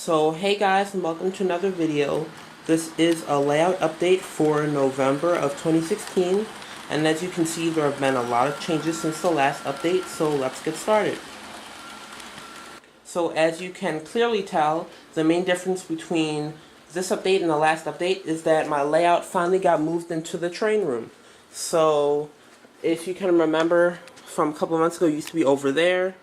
So hey guys, and welcome to another video. This is a layout update for November of 2016, and as you can see there have been a lot of changes since the last update, so let's get started. So as you can clearly tell, the main difference between this update and the last update is that my layout finally got moved into the train room. So if you can remember from a couple of months ago, it used to be over there.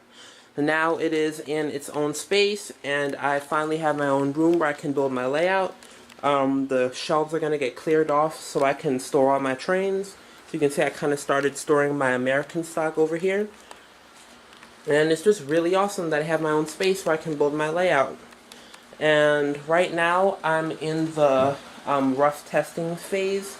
Now it is in its own space, and I finally have my own room where I can build my layout. The shelves are going to get cleared off so I can store all my trains. So you can see I kind of started storing my American stock over here. And it's just really awesome that I have my own space where I can build my layout. And right now I'm in the rough testing phase.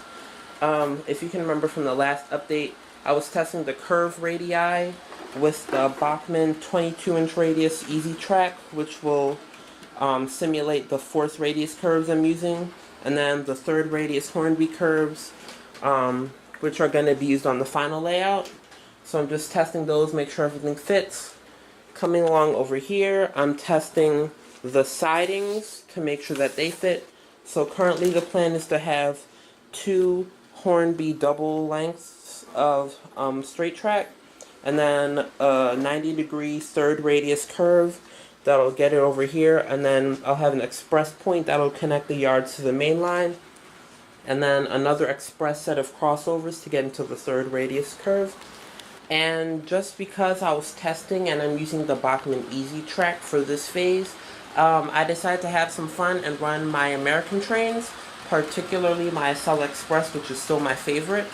If you can remember from the last update, I was testing the curve radii with the Bachmann 22-inch radius Easy Track, which will simulate the fourth radius curves I'm using, and then the third radius Hornby curves, which are going to be used on the final layout. So I'm just testing those, make sure everything fits. Coming along over here, I'm testing the sidings to make sure that they fit. So currently the plan is to have two Hornby double lengths of straight track, and then a 90-degree third radius curve that'll get it over here, and then I'll have an express point that'll connect the yards to the main line, and then another express set of crossovers to get into the third radius curve. And just because I was testing and I'm using the Bachmann Easy Track for this phase, I decided to have some fun and run my American trains, particularly my Acela Express, which is still my favorite,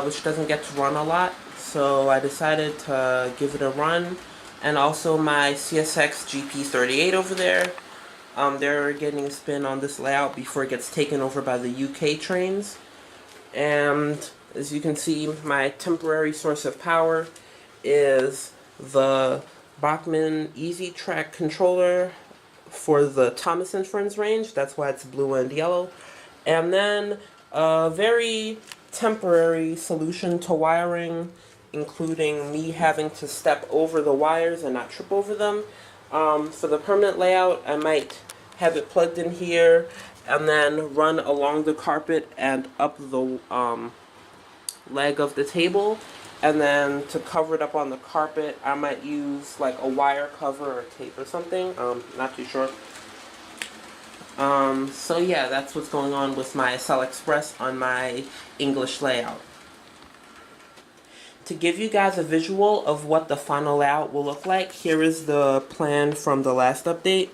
which doesn't get to run a lot. So I decided to give it a run, and also my CSX GP38 over there. They're getting a spin on this layout before it gets taken over by the UK trains. And as you can see, my temporary source of power is the Bachmann Easy Track controller for the Thomas & Friends range. That's why it's blue and yellow. And then a very temporary solution to wiring, including me having to step over the wires and not trip over them. For the permanent layout, I might have it plugged in here and then run along the carpet and up the leg of the table. And then to cover it up on the carpet, I might use like a wire cover or tape or something. Not too sure. So yeah, that's what's going on with my Acela Express on my English layout. To give you guys a visual of what the final layout will look like, here is the plan from the last update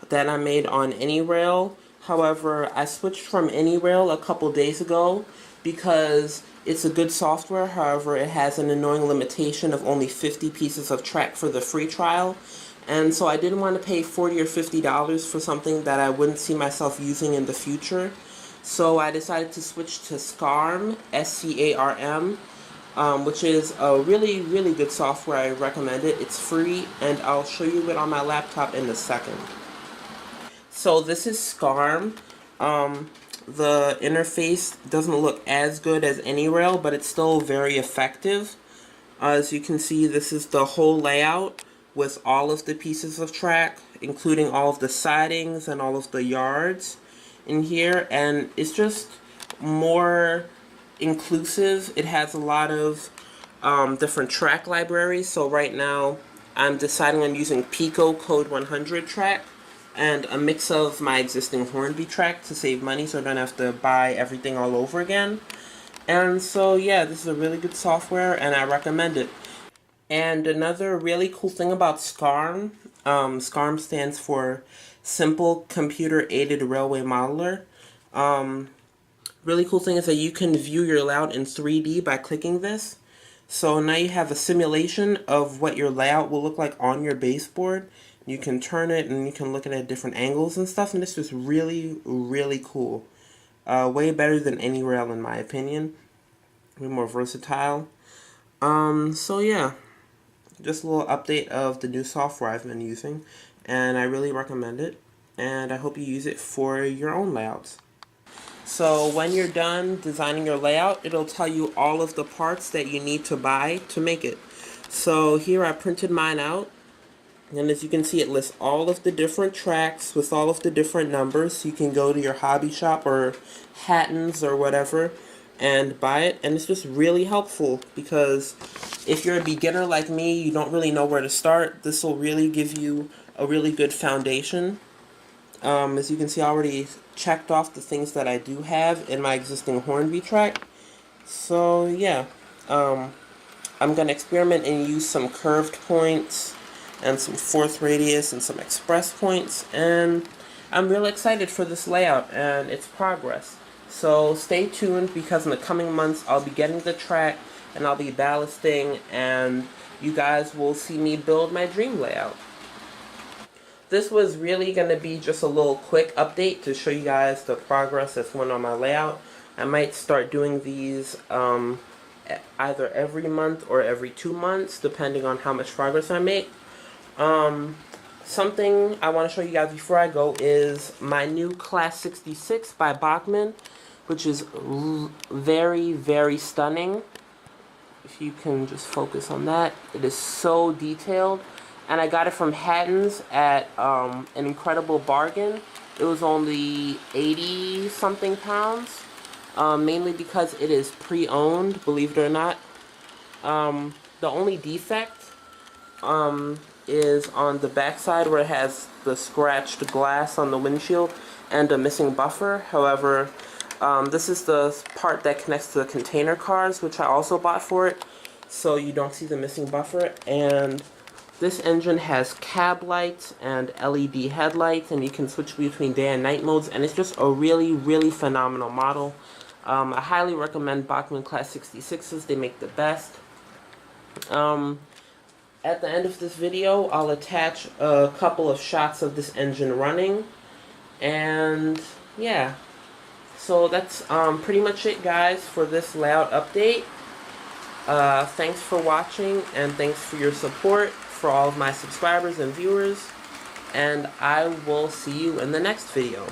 that I made on AnyRail. However, I switched from AnyRail a couple days ago because it's a good software. However, it has an annoying limitation of only 50 pieces of track for the free trial. And so I didn't want to pay $40 or $50 for something that I wouldn't see myself using in the future. So I decided to switch to SCARM, S-C-A-R-M, which is a really, really good software. I recommend it. It's free, and I'll show you it on my laptop in a second. So this is SCARM. The interface doesn't look as good as AnyRail, but it's still very effective. As you can see, this is the whole layout with all of the pieces of track, including all of the sidings and all of the yards in here, and it's just more inclusive. It has a lot of different track libraries. So right now I'm deciding on using Pico Code 100 track and a mix of my existing Hornby track to save money so I don't have to buy everything all over again. And so yeah, this is a really good software and I recommend it. And another really cool thing about SCARM, SCARM stands for Simple Computer Aided Railway Modeler. Really cool thing is that you can view your layout in 3D by clicking this. So now you have a simulation of what your layout will look like on your baseboard. You can turn it and you can look at it at different angles and stuff, and it's just really, really cool. Way better than AnyRail in my opinion. Way more versatile. So yeah, just a little update of the new software I've been using, and I really recommend it, and I hope you use it for your own layouts. So when you're done designing your layout, it'll tell you all of the parts that you need to buy to make it. So here I printed mine out. And as you can see, it lists all of the different tracks with all of the different numbers. You can go to your hobby shop or Hatton's or whatever and buy it. And it's just really helpful because if you're a beginner like me, you don't really know where to start, this will really give you a really good foundation. As you can see, I already checked off the things that I do have in my existing Hornby track. So yeah, I'm going to experiment and use some curved points and some fourth radius and some express points, and I'm really excited for this layout and its progress. So stay tuned, because in the coming months I'll be getting the track and I'll be ballasting, and you guys will see me build my dream layout. This was really going to be just a little quick update to show you guys the progress that's going on my layout. I might start doing these either every month or every 2 months, depending on how much progress I make. Something I want to show you guys before I go is my new Class 66 by Bachmann, which is very, very stunning. If you can just focus on that, it is so detailed. And I got it from Hatton's at an incredible bargain. It was only 80 something pounds, mainly because it is pre-owned, believe it or not. The only defect is on the backside, where it has the scratched glass on the windshield and a missing buffer. However, this is the part that connects to the container cars, which I also bought for it, so you don't see the missing buffer. And this engine has cab lights and LED headlights, and you can switch between day and night modes, and it's just a really, really phenomenal model. I highly recommend Bachmann Class 66s. They make the best. At the end of this video, I'll attach a couple of shots of this engine running, and yeah. So that's pretty much it, guys, for this layout update. Thanks for watching, and thanks for your support for all of my subscribers and viewers, and I will see you in the next video.